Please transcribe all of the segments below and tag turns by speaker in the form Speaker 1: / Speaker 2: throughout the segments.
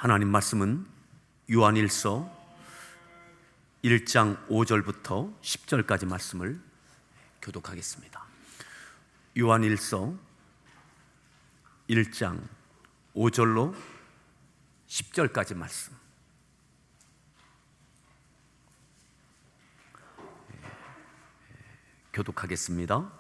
Speaker 1: 하나님 말씀은 요한일서 1장 5절부터 10절까지 말씀을 교독하겠습니다. 요한일서 1장 5절로 10절까지 말씀 교독하겠습니다.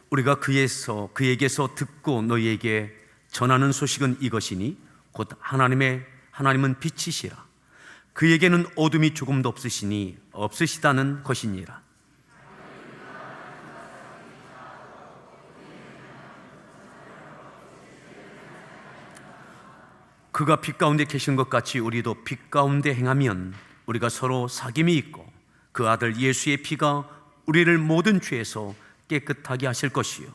Speaker 1: 우리가 그에게서 듣고 너희에게 전하는 소식은 이것이니 곧 하나님은 빛이시라. 그에게는 어둠이 조금도 없으시다는 것이니라. 그가 빛 가운데 계신 것 같이 우리도 빛 가운데 행하면 우리가 서로 사귐이 있고 그 아들 예수의 피가 우리를 모든 죄에서 깨끗하게 하실 것이요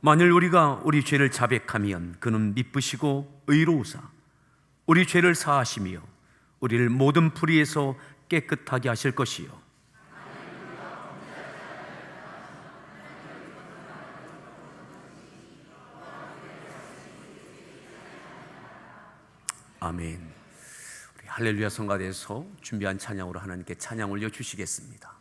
Speaker 1: 만일 우리가 우리 죄를 자백하면 그는 미쁘시고 의로우사 우리 죄를 사하시며 우리를 모든 불의에서 깨끗하게 하실 것이요 아멘. 우리 할렐루야 성가대에서 준비한 찬양으로 하나님께 찬양 올려주시겠습니다.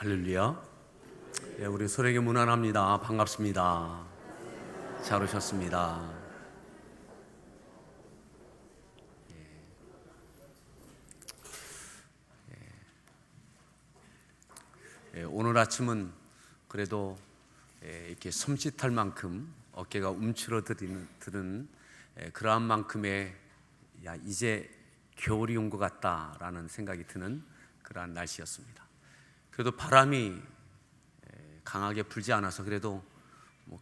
Speaker 1: 할렐루야. 예, 우리 서로에게 문안합니다. 반갑습니다. 잘 오셨습니다. 오늘 아침은 그래도 이렇게 섬찟할 만큼 어깨가 움츠러드는 그러한 만큼의 이제 겨울이 온 것 같다라는 생각이 드는 그러한 날씨였습니다. 그래도 바람이 강하게 불지 않아서 그래도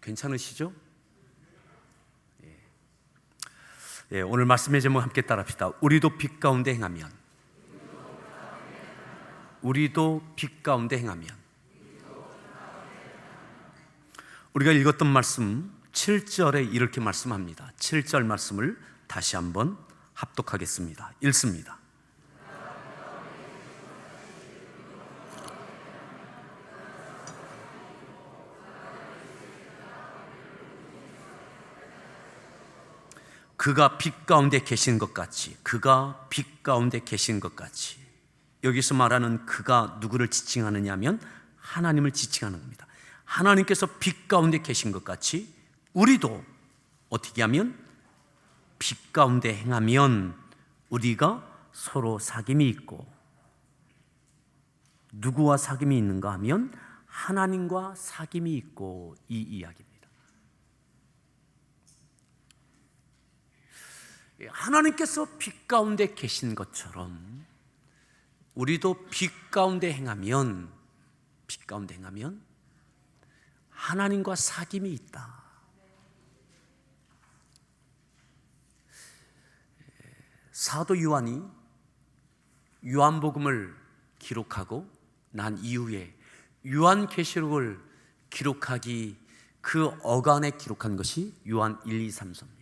Speaker 1: 괜찮으시죠? 오늘 말씀의 제목 함께 따라합시다. 우리도 빛 가운데 행하면 우리도 빛 가운데 행하면. 우리가 읽었던 말씀 7절에 이렇게 말씀합니다. 7절 말씀을 다시 한번 합독하겠습니다. 읽습니다. 그가 빛 가운데 계신 것 같이, 그가 빛 가운데 계신 것 같이. 여기서 말하는 그가 누구를 지칭하느냐 하면 하나님을 지칭하는 겁니다. 하나님께서 빛 가운데 계신 것 같이 우리도 어떻게 하면 빛 가운데 행하면 우리가 서로 사귐이 있고, 누구와 사귐이 있는가 하면 하나님과 사귐이 있고, 이 이야기입니다. 하나님께서 빛 가운데 계신 것처럼 우리도 빛 가운데 행하면 하나님과 사귐이 있다. 사도 요한이 요한복음을 기록하고 난 이후에 요한계시록을 기록하기 그 어간에 기록한 것이 요한 1, 2, 3서입니다.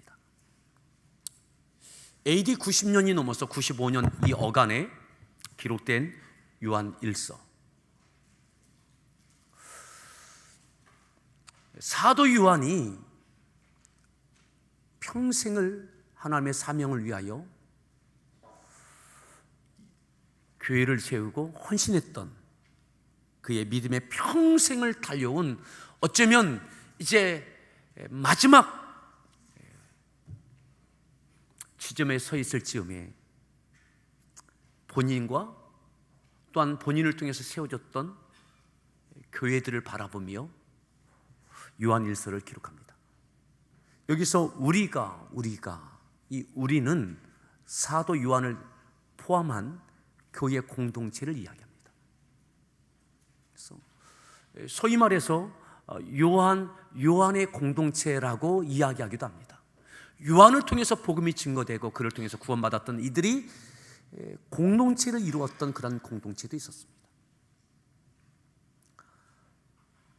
Speaker 1: AD 90년이 넘어서 95년 이 어간에 기록된 요한 1서. 사도 요한이 평생을 하나님의 사명을 위하여 교회를 세우고 헌신했던 그의 믿음의 평생을 달려온, 어쩌면 이제 마지막 지점에 서 있을 즈음에 본인과 또한 본인을 통해서 세워졌던 교회들을 바라보며 요한 1서를 기록합니다. 여기서 우리가 이 우리는 사도 요한을 포함한 교회 공동체를 이야기합니다. 그래서 소위 말해서 요한의 공동체라고 이야기하기도 합니다. 요한을 통해서 복음이 증거되고 그를 통해서 구원받았던 이들이 공동체를 이루었던 그런 공동체도 있었습니다.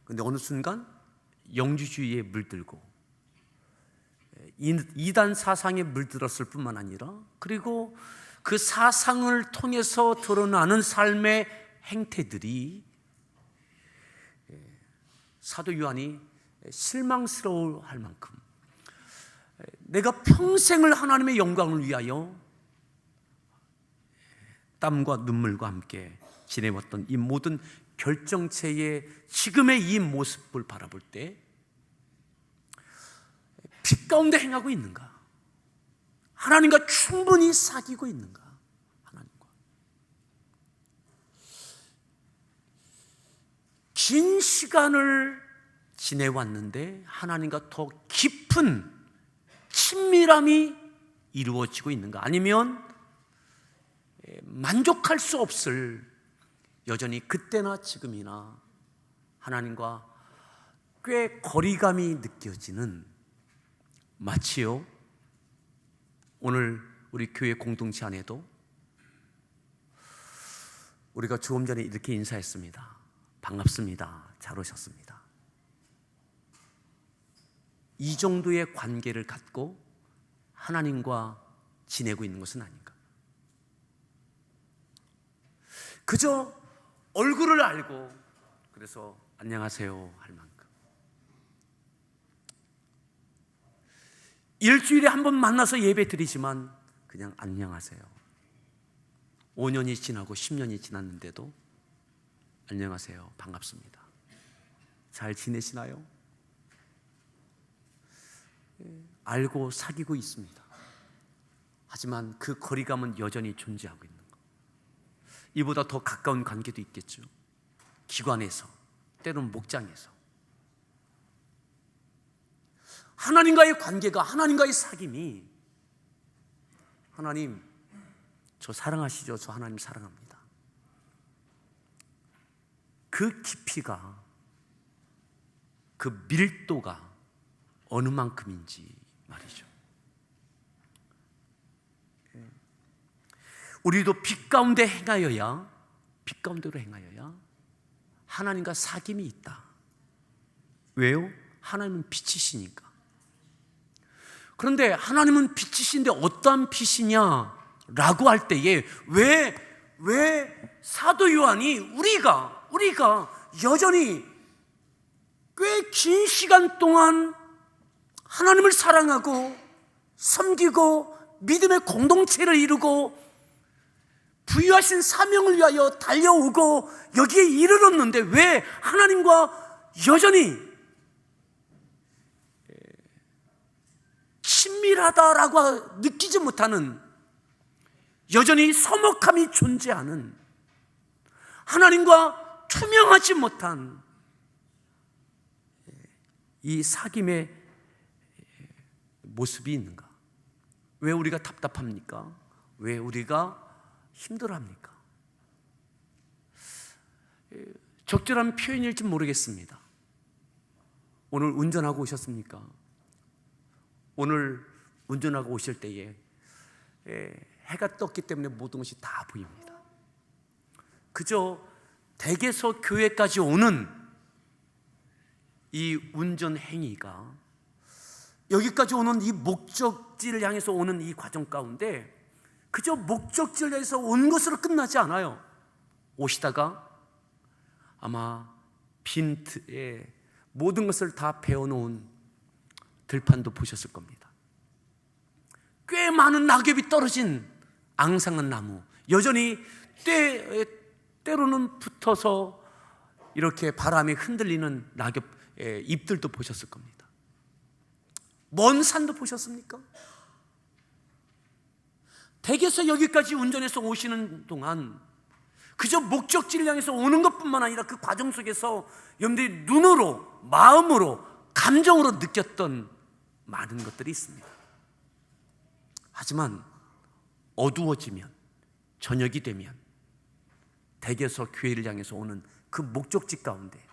Speaker 1: 그런데 어느 순간 영주주의에 물들고 이단 사상에 물들었을 뿐만 아니라, 그리고 그 사상을 통해서 드러나는 삶의 행태들이 사도 요한이 실망스러워할 만큼 내가 평생을 하나님의 영광을 위하여 땀과 눈물과 함께 지내왔던 이 모든 결정체의 지금의 이 모습을 바라볼 때 빛 가운데 행하고 있는가? 하나님과 충분히 사귀고 있는가? 하나님과 긴 시간을 지내왔는데 하나님과 더 깊은 친밀함이 이루어지고 있는가? 아니면 만족할 수 없을, 여전히 그때나 지금이나 하나님과 꽤 거리감이 느껴지는, 마치요 오늘 우리 교회 공동체 안에도 우리가 조금 전에 이렇게 인사했습니다. 반갑습니다. 잘 오셨습니다. 이 정도의 관계를 갖고 하나님과 지내고 있는 것은 아닌가? 그저 얼굴을 알고 그래서 안녕하세요 할 만큼, 일주일에 한 번 만나서 예배 드리지만 그냥 안녕하세요. 5년이 지나고 10년이 지났는데도 안녕하세요, 반갑습니다, 잘 지내시나요? 알고 사귀고 있습니다. 하지만 그 거리감은 여전히 존재하고 있는 것. 이보다 더 가까운 관계도 있겠죠. 기관에서, 때로는 목장에서 하나님과의 관계가, 하나님과의 사귐이, 하나님 저 사랑하시죠? 저 하나님 사랑합니다. 그 깊이가, 그 밀도가 어느 만큼인지 말이죠. 우리도 빛 가운데 행하여야 빛 가운데로 행하여야 하나님과 사귐이 있다. 왜요? 하나님은 빛이시니까. 그런데 하나님은 빛이신데 어떠한 빛이냐라고 할 때에 왜 사도 요한이 우리가 여전히 꽤 긴 시간 동안 하나님을 사랑하고 섬기고 믿음의 공동체를 이루고 부여하신 사명을 위하여 달려오고 여기에 이르렀는데 왜 하나님과 여전히 친밀하다라고 느끼지 못하는, 여전히 서먹함이 존재하는, 하나님과 투명하지 못한 이 사귐의 모습이 있는가? 왜 우리가 답답합니까? 왜 우리가 힘들어합니까? 적절한 표현일지 모르겠습니다. 오늘 운전하고 오셨습니까? 오늘 운전하고 오실 때에 해가 떴기 때문에 모든 것이 다 보입니다. 그저 댁에서 교회까지 오는 이 운전 행위가, 여기까지 오는 이 목적지를 향해서 오는 이 과정 가운데 그저 목적지를 향해서 온 것으로 끝나지 않아요. 오시다가 아마 빈트에 모든 것을 다 베어놓은 들판도 보셨을 겁니다. 꽤 많은 낙엽이 떨어진 앙상한 나무, 여전히 때로는 붙어서 이렇게 바람에 흔들리는 낙엽 잎들도 보셨을 겁니다. 먼 산도 보셨습니까? 댁에서 여기까지 운전해서 오시는 동안 그저 목적지를 향해서 오는 것뿐만 아니라 그 과정 속에서 여러분들이 눈으로, 마음으로, 감정으로 느꼈던 많은 것들이 있습니다. 하지만 어두워지면, 저녁이 되면 댁에서 교회를 향해서 오는 그 목적지 가운데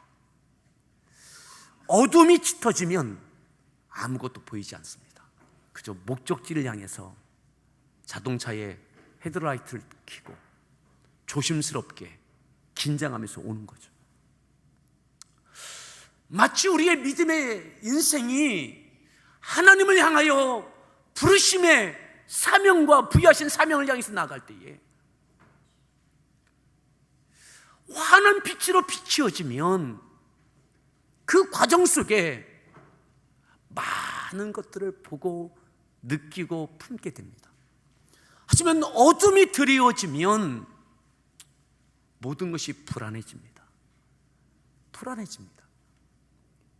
Speaker 1: 어둠이 짙어지면 아무것도 보이지 않습니다. 그저 목적지를 향해서 자동차에 헤드라이트를 켜고 조심스럽게 긴장하면서 오는 거죠. 마치 우리의 믿음의 인생이 하나님을 향하여 부르심의 사명과 부여하신 사명을 향해서 나아갈 때에 환한 빛으로 비추어지면 그 과정 속에 많은 것들을 보고 느끼고 품게 됩니다. 하지만 어둠이 드리워지면 모든 것이 불안해집니다.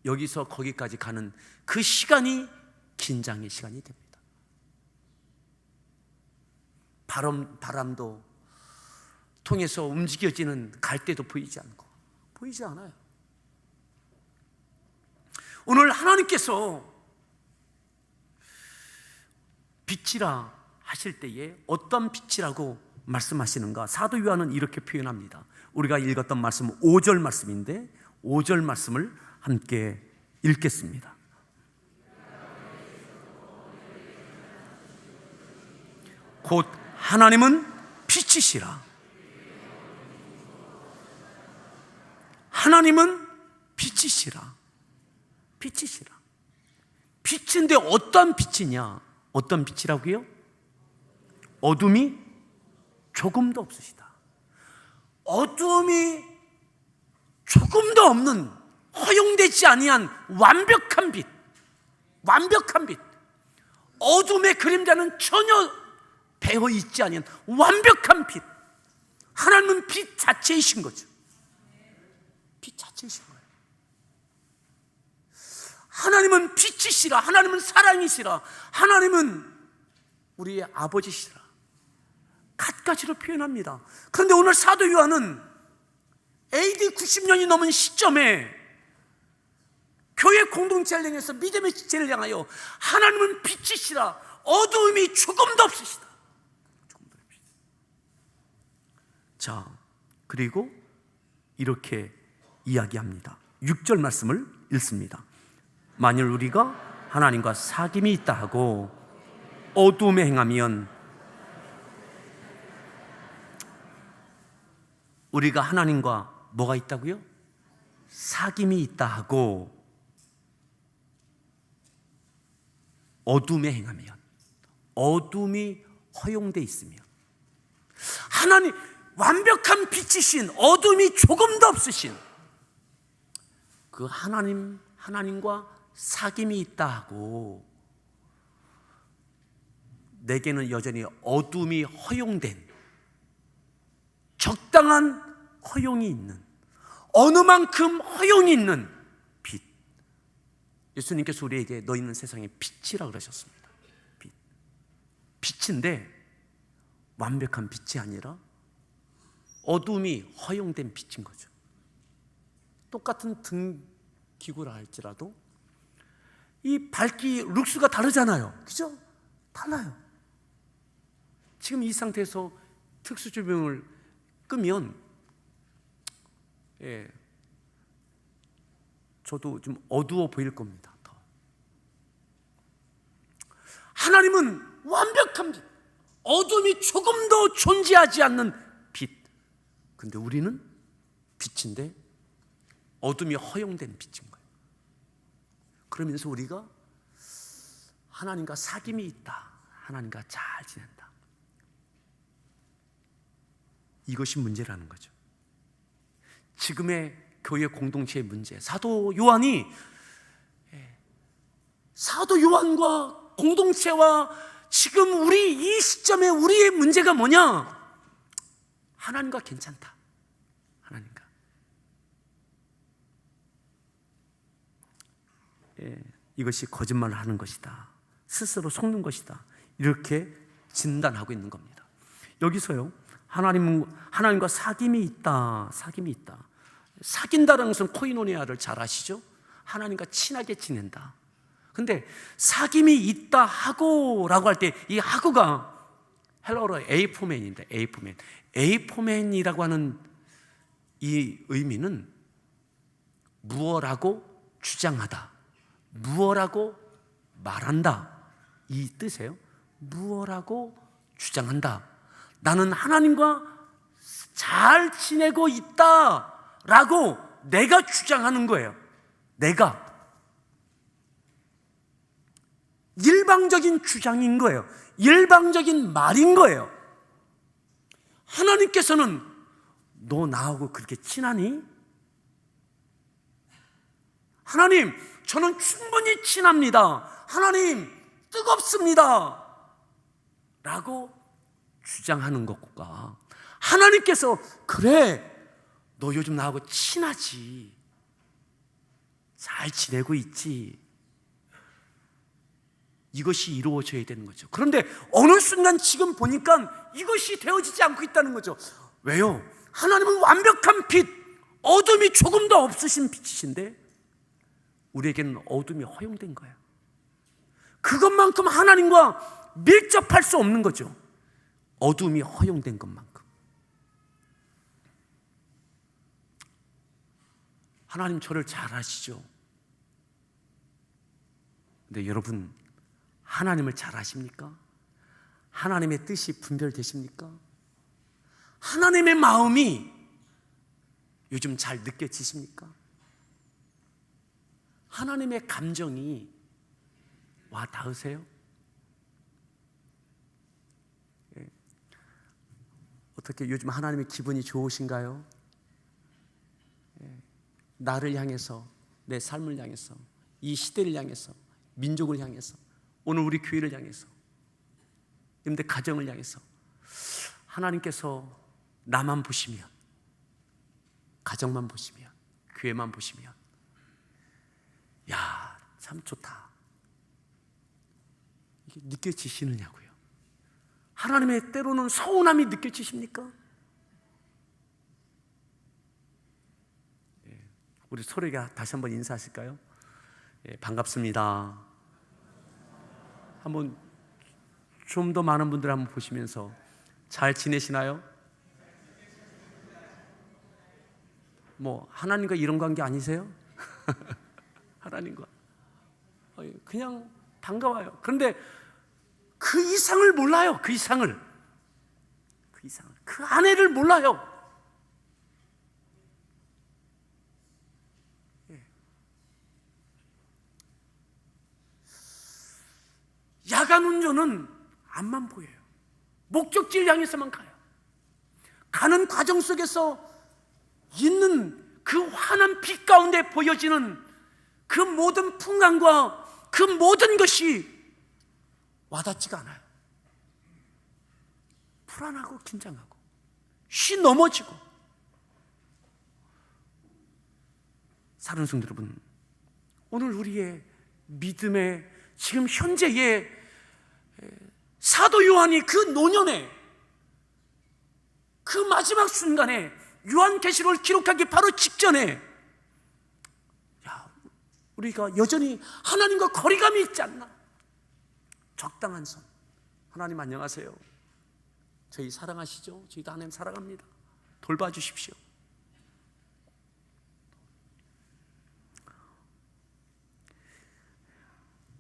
Speaker 1: 여기서 거기까지 가는 그 시간이 긴장의 시간이 됩니다. 바람도 통해서 움직여지는 갈대도 보이지 않아요. 오늘 하나님께서 빛이라 하실 때에 어떤 빛이라고 말씀하시는가? 사도 요한은 이렇게 표현합니다. 우리가 읽었던 말씀은 5절 말씀인데 5절 말씀을 함께 읽겠습니다. 곧 하나님은 빛이시라. 하나님은 빛이시라. 빛인데 어떤 빛이냐? 어떤 빛이라고요? 어둠이 조금도 없으시다. 어둠이 조금도 없는, 허용되지 아니한 완벽한 빛. 어둠의 그림자는 전혀 배어 있지 아니한 완벽한 빛. 하나님은 빛 자체이신 거죠. 빛 자체이신 거예요. 하나님은 빛이시라. 하나님은 사랑이시라. 하나님은 우리의 아버지시라. 갖가지로 표현합니다. 그런데 오늘 사도 요한은 AD 90년이 넘은 시점에 교회 공동체를 향해서 믿음의 지체를 향하여 하나님은 빛이시라. 어두움이 조금도 없으시다. 자, 그리고 이렇게 이야기합니다. 6절 말씀을 읽습니다. 만일 우리가 하나님과 사귐이 있다 하고 어두움에 행하면 우리가 하나님과 뭐가 있다고요? 사귐이 있다 하고, 어둠에 행하면, 어둠이 허용돼 있으면, 하나님 완벽한 빛이신, 어둠이 조금도 없으신 그 하나님과 사귐이 있다 하고, 내게는 여전히 어둠이 허용된, 적당한 허용이 있는, 어느 만큼 허용이 있는 빛. 예수님께서 우리에게 너희는 세상의 빛이라 그러셨습니다. 빛. 빛인데 완벽한 빛이 아니라 어둠이 허용된 빛인 거죠. 똑같은 등기구라 할지라도 이 밝기 룩스가 다르잖아요. 그죠? 달라요. 지금 이 상태에서 특수조명을 끄면, 저도 좀 어두워 보일 겁니다. 더. 하나님은 완벽한 빛, 어둠이 조금도 존재하지 않는 빛. 근데 우리는 빛인데 어둠이 허용된 빛인 거예요. 그러면서 우리가 하나님과 사귐이 있다, 하나님과 잘 지낸다, 이것이 문제라는 거죠. 지금의 교회 공동체의 문제, 사도 요한과 공동체와 지금 우리 이 시점에 우리의 문제가 뭐냐? 하나님과 괜찮다, 하나님과. 이것이 거짓말을 하는 것이다, 스스로 속는 것이다, 이렇게 진단하고 있는 겁니다. 여기서요, 하나님과 사귐이 있다, 사귐이 있다. 사귄다는 것은 코이노니아를 잘 아시죠? 하나님과 친하게 지낸다. 근데 사귐이 있다 하고 라고 할 때 이 하고가 헬러어로 에이포맨인데, 에이포맨이라고 하는 이 의미는 무엇라고 주장하다, 무엇라고 말한다, 이 뜻이에요. 무엇라고 주장한다. 나는 하나님과 잘 지내고 있다라고 내가 주장하는 거예요. 내가 일방적인 주장인 거예요. 일방적인 말인 거예요. 하나님께서는 너 나하고 그렇게 친하니? 하나님, 저는 충분히 친합니다. 하나님, 뜨겁습니다 라고 주장하는 것과, 하나님께서 그래, 너 요즘 나하고 친하지, 잘 지내고 있지, 이것이 이루어져야 되는 거죠. 그런데 어느 순간 지금 보니까 이것이 되어지지 않고 있다는 거죠. 왜요? 하나님은 완벽한 빛, 어둠이 조금도 없으신 빛이신데 우리에게는 어둠이 허용된 거예요. 그것만큼 하나님과 밀접할 수 없는 거죠. 어둠이 허용된 것만큼. 하나님 저를 잘 아시죠? 근데 여러분, 하나님을 잘 아십니까? 하나님의 뜻이 분별되십니까? 하나님의 마음이 요즘 잘 느껴지십니까? 하나님의 감정이 와 닿으세요? 어떻게 요즘 하나님의 기분이 좋으신가요? 나를 향해서, 내 삶을 향해서, 이 시대를 향해서, 민족을 향해서, 오늘 우리 교회를 향해서, 여러분들 가정을 향해서 하나님께서 나만 보시면, 가정만 보시면, 교회만 보시면, 야, 참 좋다, 이게 느껴지시느냐고요. 하나님의 때로는 서운함이 느껴지십니까? 우리 서로에게 다시 한번 인사하실까요? 반갑습니다. 한번 좀 더 많은 분들 한번 보시면서 잘 지내시나요? 뭐 하나님과 이런 관계 아니세요? 하나님과 그냥 반가워요. 그런데 그 이상을 몰라요. 그 이상을, 그 안에를 몰라요. 안전운전은 앞만 보여요. 목적지를 향해서만 가요. 가는 과정 속에서 있는 그 환한 빛 가운데 보여지는 그 모든 풍광과 그 모든 것이 와닿지가 않아요. 불안하고 긴장하고 쉬 넘어지고. 사랑하는 성도 여러분, 오늘 우리의 믿음의 지금 현재의 사도 요한이 그 노년에 그 마지막 순간에 요한계시록을 기록하기 바로 직전에 우리가 여전히 하나님과 거리감이 있지 않나? 적당한 선. 하나님 안녕하세요. 저희 사랑하시죠? 저희도 하나님 사랑합니다. 돌봐주십시오.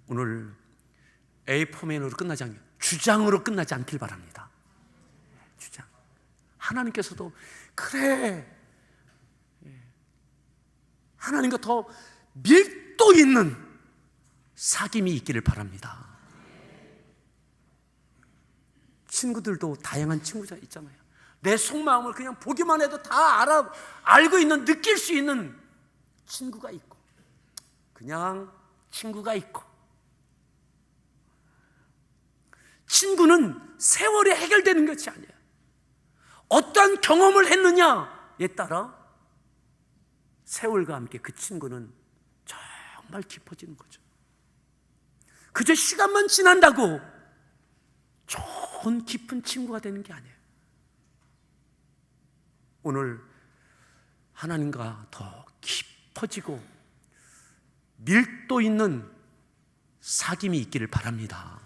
Speaker 1: 오늘 A4맨으로 끝나지 않게 주장으로 끝나지 않길 바랍니다. 주장. 하나님께서도 그래, 하나님과 더 밀도 있는 사귐이 있기를 바랍니다. 친구들도 다양한 친구가 있잖아요. 내 속마음을 그냥 보기만 해도 다 알고 있는, 느낄 수 있는 친구가 있고, 그냥 친구가 있고. 친구는 세월에 해결되는 것이 아니에요. 어떠한 경험을 했느냐에 따라 세월과 함께 그 친구는 정말 깊어지는 거죠. 그저 시간만 지난다고 좋은 깊은 친구가 되는 게 아니에요. 오늘 하나님과 더 깊어지고 밀도 있는 사귐이 있기를 바랍니다.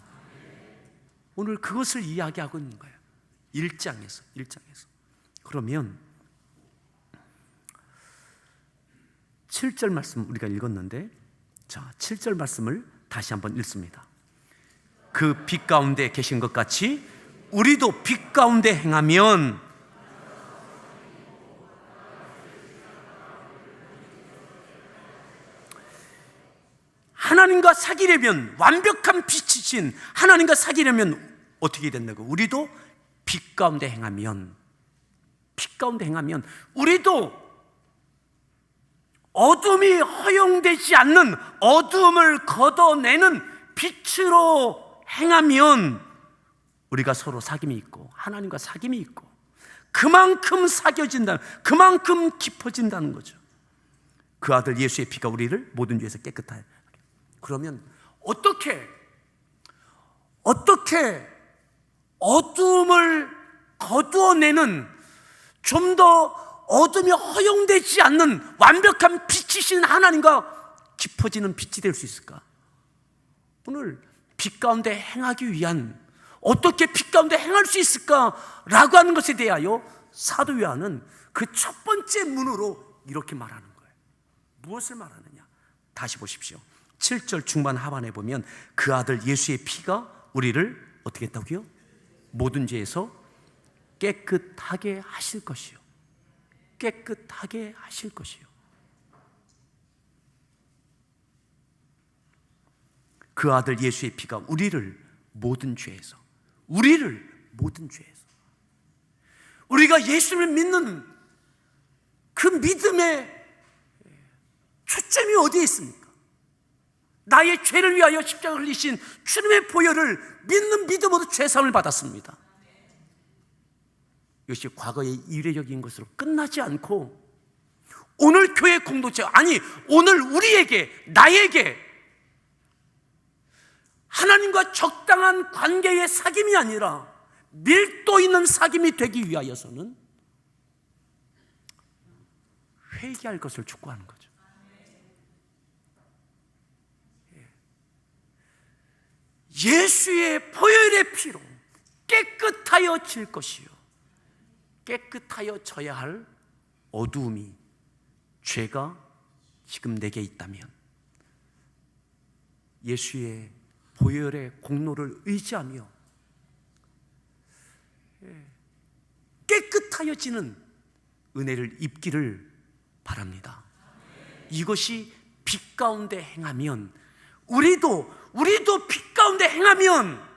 Speaker 1: 오늘 그것을 이야기하고 있는 거예요. 1장에서. 그러면 7절 말씀 우리가 읽었는데, 자, 7절 말씀을 다시 한번 읽습니다. 그 빛 가운데 계신 것 같이 우리도 빛 가운데 행하면 하나님과 사귀려면, 완벽한 빛이신 하나님과 사귀려면 어떻게 된다고? 우리도 빛 가운데 행하면, 우리도 어둠이 허용되지 않는, 어둠을 걷어내는 빛으로 행하면 우리가 서로 사귐이 있고 하나님과 사귐이 있고 그만큼 사겨진다, 그만큼 깊어진다는 거죠. 그 아들 예수의 피가 우리를 모든 죄에서 깨끗하게. 그러면 어떻게 어둠을 거두어내는, 좀 더 어둠이 허용되지 않는 완벽한 빛이신 하나님과 깊어지는 빛이 될 수 있을까? 오늘 빛 가운데 행하기 위한, 어떻게 빛 가운데 행할 수 있을까라고 하는 것에 대하여 사도 요한은 그 첫 번째 문으로 이렇게 말하는 거예요. 무엇을 말하느냐? 다시 보십시오. 7절 중반 하반에 보면 그 아들 예수의 피가 우리를 어떻게 했다고요? 모든 죄에서 깨끗하게 하실 것이요. 깨끗하게 하실 것이요. 그 아들 예수의 피가 우리를 모든 죄에서, 우리가 예수를 믿는 그 믿음의 초점이 어디에 있습니까? 나의 죄를 위하여 십자가를 흘리신 주님의 보혈을 믿는 믿음으로 죄사함을 받았습니다. 이것이 과거의 이례적인 것으로 끝나지 않고 오늘 교회 공동체, 아니 오늘 우리에게, 나에게 하나님과 적당한 관계의 사귐이 아니라 밀도 있는 사귐이 되기 위하여서는 회개할 것을 촉구하는 거죠. 예수의 보혈의 피로 깨끗하여질 것이요, 깨끗하여져야 할 어두움이, 죄가 지금 내게 있다면 예수의 보혈의 공로를 의지하며 깨끗하여지는 은혜를 입기를 바랍니다. 이것이 빛 가운데 행하면 우리도 빛 가운데 행하면,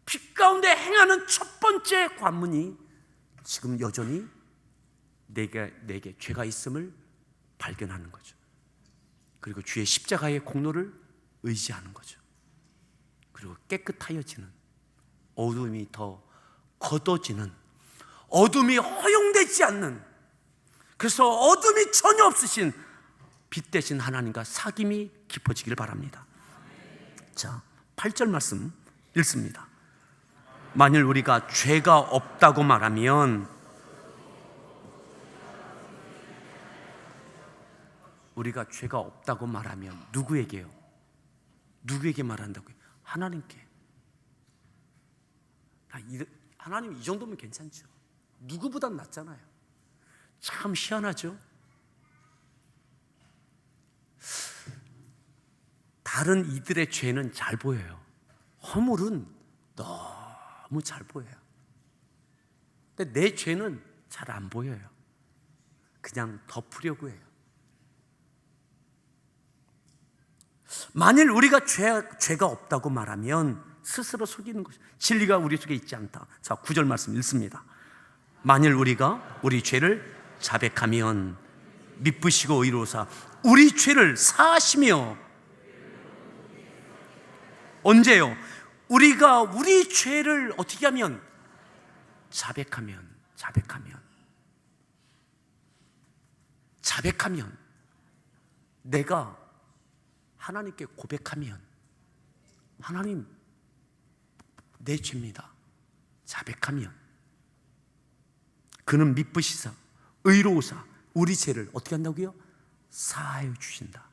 Speaker 1: 빛 가운데 행하는 첫 번째 관문이 지금 여전히 내게 죄가 있음을 발견하는 거죠. 그리고 주의 십자가의 공로를 의지하는 거죠. 그리고 깨끗하여지는, 어둠이 더 걷어지는, 어둠이 허용되지 않는, 그래서 어둠이 전혀 없으신 빛 대신 하나님과 사귐이 깊어지길 바랍니다. 자, 8절 말씀 읽습니다. 만일 우리가 죄가 없다고 말하면, 우리가 죄가 없다고 말하면 누구에게요? 누구에게 말한다고요? 하나님께. 하나님 이 정도면 괜찮죠. 누구보단 낫잖아요. 참 희한하죠. 다른 이들의 죄는 잘 보여요. 허물은 너무 잘 보여요. 근데 내 죄는 잘 안 보여요. 그냥 덮으려고 해요. 만일 우리가 죄가 없다고 말하면 스스로 속이는 것이, 진리가 우리 속에 있지 않다. 자, 9절 말씀 읽습니다. 만일 우리가 우리 죄를 자백하면 미쁘시고 의로우사 우리 죄를 사하시며. 언제요? 우리가 우리 죄를 어떻게 하면? 자백하면. 내가 하나님께 고백하면, 하나님 내 죄입니다. 자백하면 그는 미쁘시사 의로우사 우리 죄를 어떻게 한다고요? 사하여 주신다.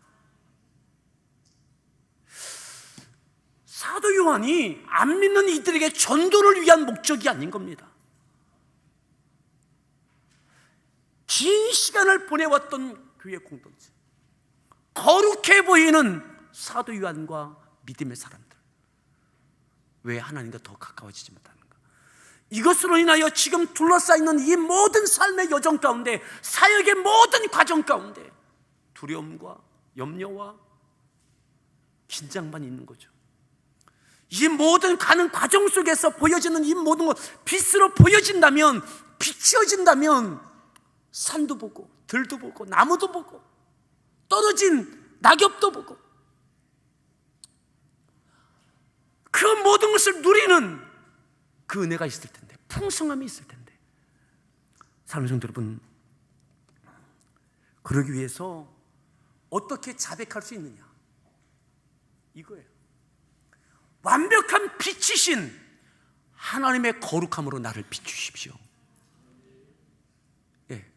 Speaker 1: 사도 요한이 안 믿는 이들에게 전도를 위한 목적이 아닌 겁니다. 긴 시간을 보내왔던 교회 공동체, 거룩해 보이는 사도 요한과 믿음의 사람들, 왜 하나님과 더 가까워지지 못하는가? 이것으로 인하여 지금 둘러싸이는 이 모든 삶의 여정 가운데, 사역의 모든 과정 가운데 두려움과 염려와 긴장만 있는 거죠. 이 모든 가는 과정 속에서 보여지는 이 모든 것 빛으로 보여진다면, 비추어진다면 산도 보고 들도 보고 나무도 보고 떨어진 낙엽도 보고 그 모든 것을 누리는 그 은혜가 있을 텐데, 풍성함이 있을 텐데. 사랑하는 성도 여러분, 그러기 위해서 어떻게 자백할 수 있느냐? 이거예요. 완벽한 빛이신 하나님의 거룩함으로 나를 비추십시오. 예.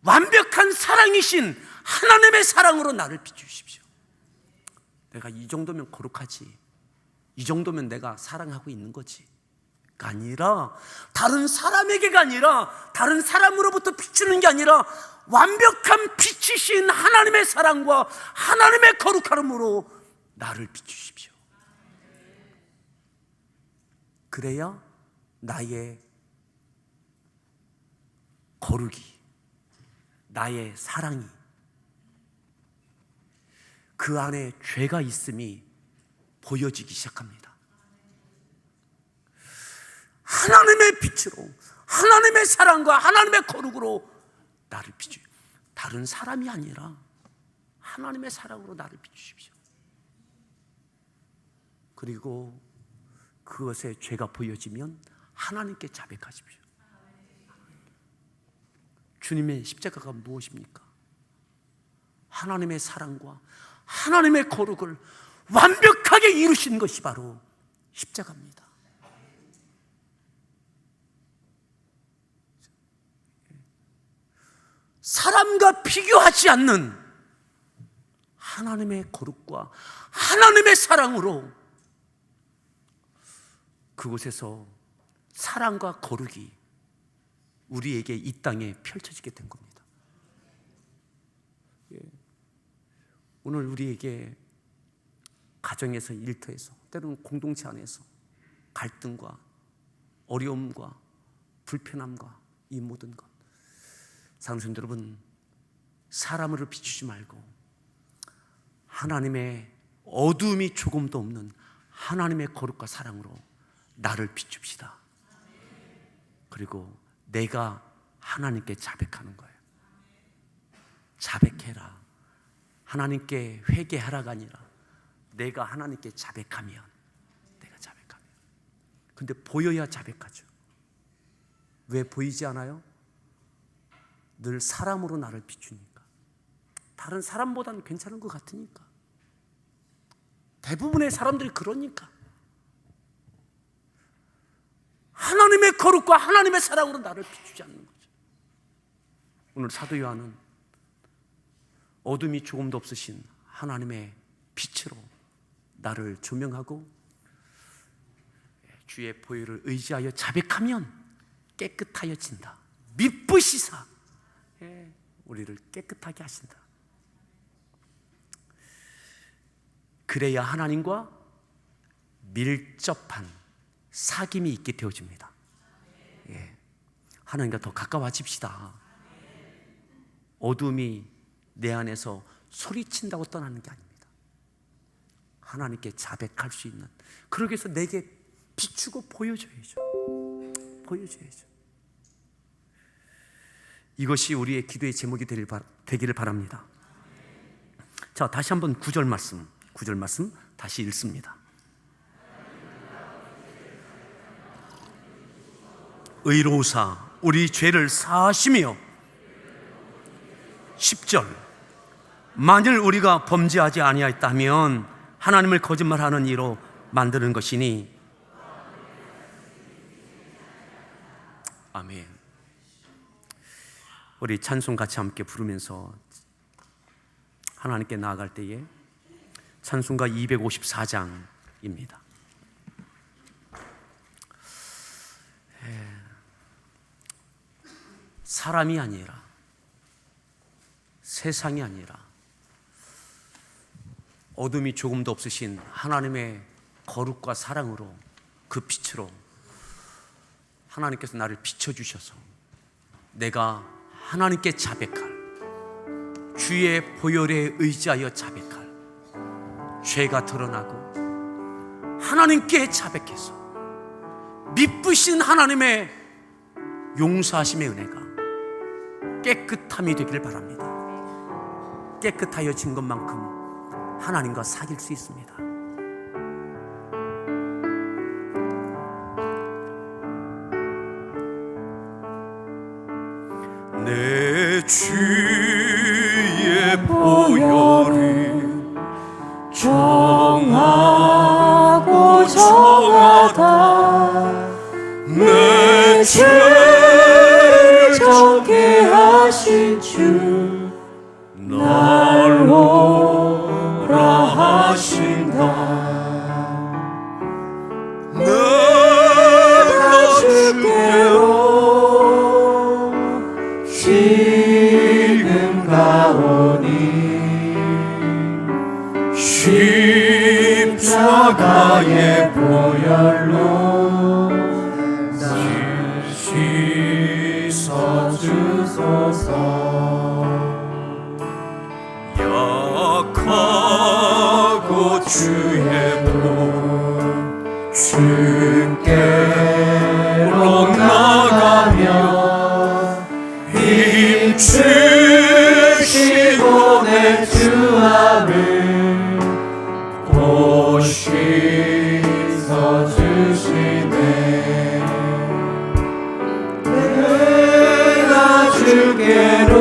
Speaker 1: 완벽한 사랑이신 하나님의 사랑으로 나를 비추십시오. 내가 이 정도면 거룩하지, 이 정도면 내가 사랑하고 있는 거지 가 아니라, 다른 사람에게가 아니라, 다른 사람으로부터 비추는 게 아니라 완벽한 빛이신 하나님의 사랑과 하나님의 거룩함으로 나를 비추십시오. 그래야 나의 거룩이, 나의 사랑이, 그 안에 죄가 있음이 보여지기 시작합니다. 하나님의 빛으로, 하나님의 사랑과 하나님의 거룩으로 나를 비추. 다른 사람이 아니라 하나님의 사랑으로 나를 비추십시오. 그리고 그것에 죄가 보여지면 하나님께 자백하십시오. 주님의 십자가가 무엇입니까? 하나님의 사랑과 하나님의 거룩을 완벽하게 이루신 것이 바로 십자가입니다. 사람과 비교하지 않는 하나님의 거룩과 하나님의 사랑으로 그곳에서 사랑과 거룩이 우리에게 이 땅에 펼쳐지게 된 겁니다. 오늘 우리에게 가정에서, 일터에서, 때로는 공동체 안에서 갈등과 어려움과 불편함과 이 모든 것, 사랑하는 여러분, 사람으로 비추지 말고 하나님의 어둠이 조금도 없는 하나님의 거룩과 사랑으로 나를 비춥시다. 그리고 내가 하나님께 자백하는 거예요. 자백해라. 하나님께 회개하라가 아니라 내가 하나님께 자백하면, 근데 보여야 자백하죠. 왜 보이지 않아요? 늘 사람으로 나를 비추니까. 다른 사람보다는 괜찮은 것 같으니까. 대부분의 사람들이 그러니까. 하나님의 거룩과 하나님의 사랑으로 나를 비추지 않는 거죠. 오늘 사도 요한은 어둠이 조금도 없으신 하나님의 빛으로 나를 조명하고 주의 보혈을 의지하여 자백하면 깨끗하여진다. 미쁘시사 우리를 깨끗하게 하신다. 그래야 하나님과 밀접한 사귐이 있게 되어집니다. 하나님과 더 가까워집시다. 어둠이 내 안에서 소리친다고 떠나는 게 아닙니다. 하나님께 자백할 수 있는, 그러기 위해서 내게 비추고 보여줘야죠. 이것이 우리의 기도의 제목이 되기를 바랍니다. 자, 다시 한번 9절 말씀 다시 읽습니다. 의로우사 우리 죄를 사하시며, 10절, 만일 우리가 범죄하지 아니하였다면 하나님을 거짓말하는 이로 만드는 것이니. 아멘. 우리 찬송 같이 함께 부르면서 하나님께 나아갈 때에 찬송가 254장입니다. 사람이 아니라, 세상이 아니라 어둠이 조금도 없으신 하나님의 거룩과 사랑으로, 그 빛으로 하나님께서 나를 비춰주셔서 내가 하나님께 자백할, 주의 보혈에 의지하여 자백할, 죄가 드러나고 하나님께 자백해서 미쁘신 하나님의 용서하심의 은혜가 깨끗함이 되기를 바랍니다. 깨끗하여진 것만큼 하나님과 사귈 수 있습니다.
Speaker 2: 내 주의 보혈이 정하고 정하다. 내 죄를 정케 하신 주 날 오라 하신다. 내가 주께로 지금 가오니 십자가의 보혈로 날 씻어주소서. 약하고 주의 복 주께로 나가며 힘주시고 내 주함을 곧 씻어주시네. 내가 주께로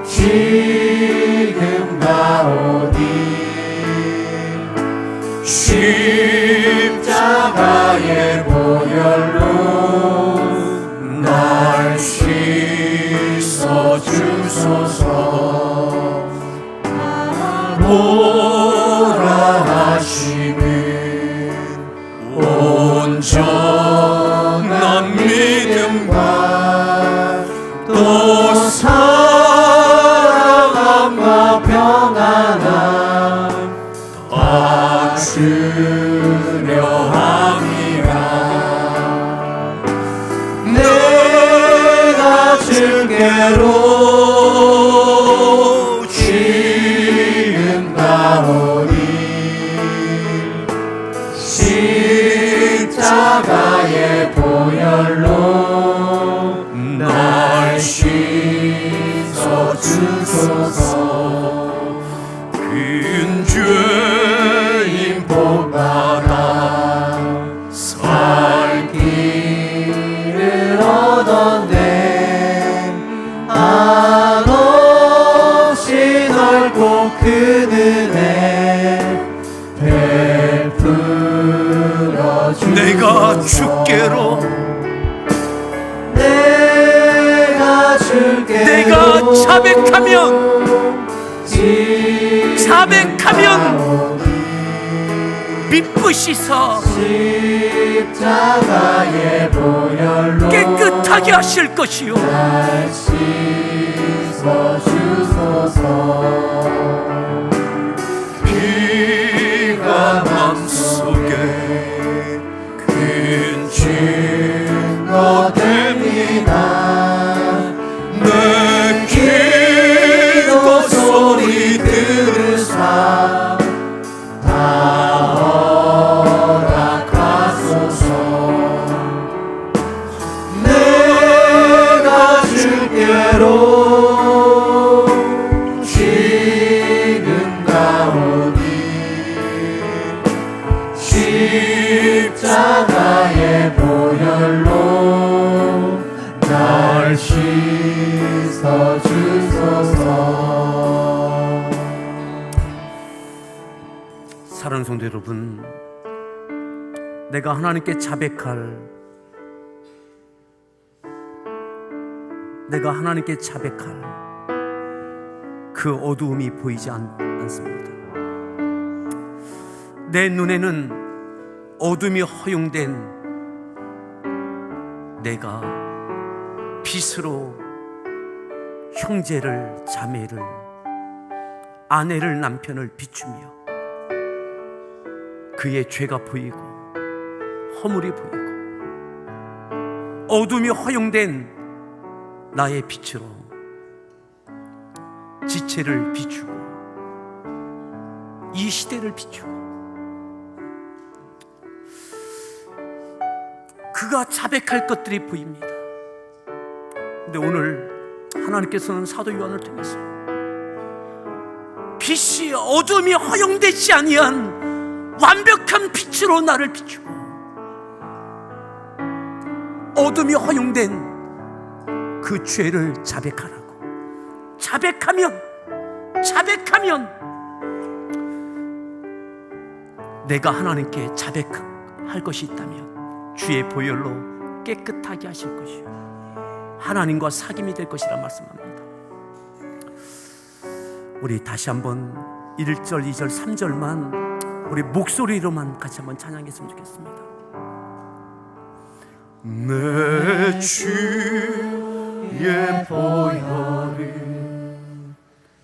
Speaker 2: 지금 나오니 십자가의 보혈로 날 씻어주소서. 오라 하시는 온전한 믿음과 또 사랑과 평안함 다 주려 함이라. 내가 주께로
Speaker 1: 자백하면 미쁘시서
Speaker 2: 십자가의 보혈로
Speaker 1: 깨끗하게 하실 것이요
Speaker 2: 날 씻어주소서. 피가 맘속에 큰 증거 됩니다. 내 기도 소리 들으사 다 허락하소서. 내가 주께로 지금 가오니 십자가의 보혈로 날 씻어주소서.
Speaker 1: 사랑하는 성도 여러분, 내가 하나님께 자백할 그 어두움이 보이지 않습니다. 내 눈에는 어둠이 허용된 내가 빛으로 형제를, 자매를, 아내를, 남편을 비추며 그의 죄가 보이고 허물이 보이고 어둠이 허용된 나의 빛으로 지체를 비추고 이 시대를 비추고 그가 자백할 것들이 보입니다. 근데 오늘 하나님께서는 사도 요한을 통해서 빛이 어둠이 허용되지 아니한 완벽한 빛으로 나를 비추고 어둠이 허용된 그 죄를 자백하라고. 자백하면 내가 하나님께 자백할 것이 있다면 주의 보혈로 깨끗하게 하실 것이요 하나님과 사귐이 될 것이라 말씀합니다. 우리 다시 한번 1절, 2절, 3절만 우리 목소리로만 같이 한번 찬양했으면 좋겠습니다.
Speaker 2: 내 주의 보혈이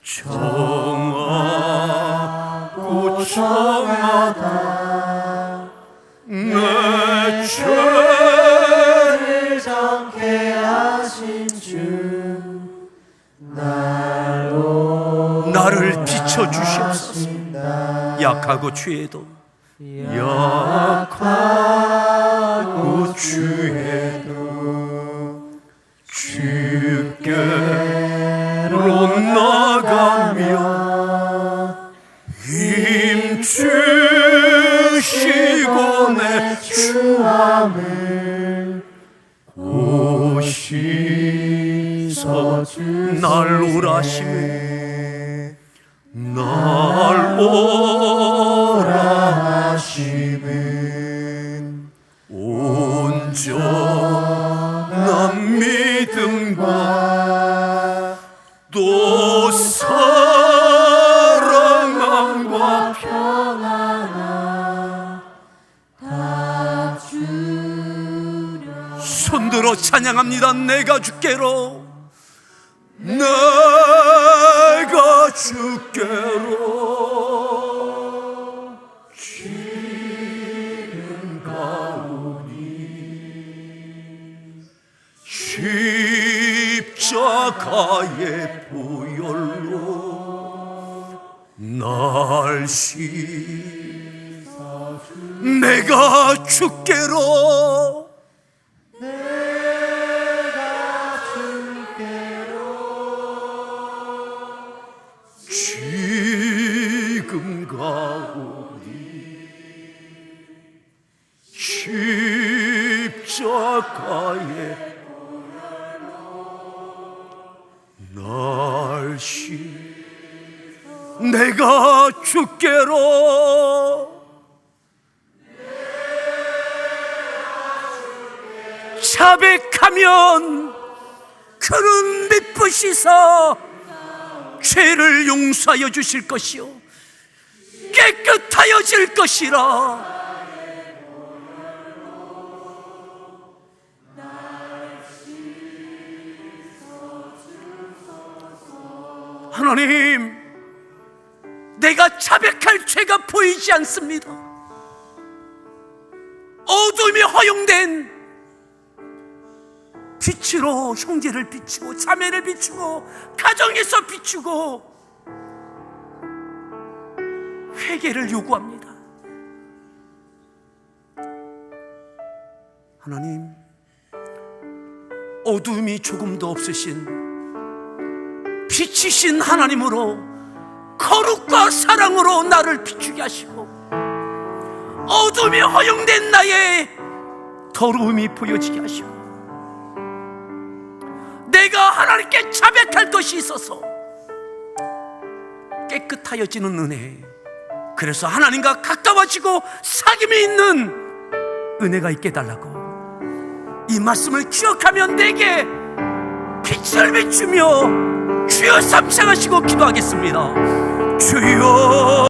Speaker 2: 정하고 정하다. 내 죄를 정케 하신 주
Speaker 1: 나를 비춰주시옵소서. 약하고 취해도
Speaker 2: 약하고 취해도 주께로 나가며 힘주시고 내 추함을 고시서
Speaker 1: 날 오라 하시네.
Speaker 2: 날 오라 하시는 온전한 믿음과 또 사랑함과 평안아 다 주려.
Speaker 1: 손들어 찬양합니다. 내가 주께로
Speaker 2: 지금 가오니 십자가의 보혈로 날
Speaker 1: 내가 주께로
Speaker 2: 지금 가오니 십자가의 날
Speaker 1: 내가 주께로 자백하면 그는 미쁘시서 죄를 용서하여 주실 것이요 깨끗하여질 것이라. 하나님, 내가 자백할 죄가 보이지 않습니다. 어둠이 허용된 빛으로 형제를 비추고 자매를 비추고 가정에서 비추고 회개를 요구합니다. 하나님, 어둠이 조금도 없으신 빛이신 하나님으로 거룩과 사랑으로 나를 비추게 하시고 어둠이 허용된 나의 더러움이 보여지게 하시고 내가 하나님께 자백할 것이 있어서 깨끗하여지는 은혜, 그래서 하나님과 가까워지고 사귐이 있는 은혜가 있게 해달라고 이 말씀을 기억하며 내게 빛을 비추며 주여 삼창하시고 기도하겠습니다. 주여.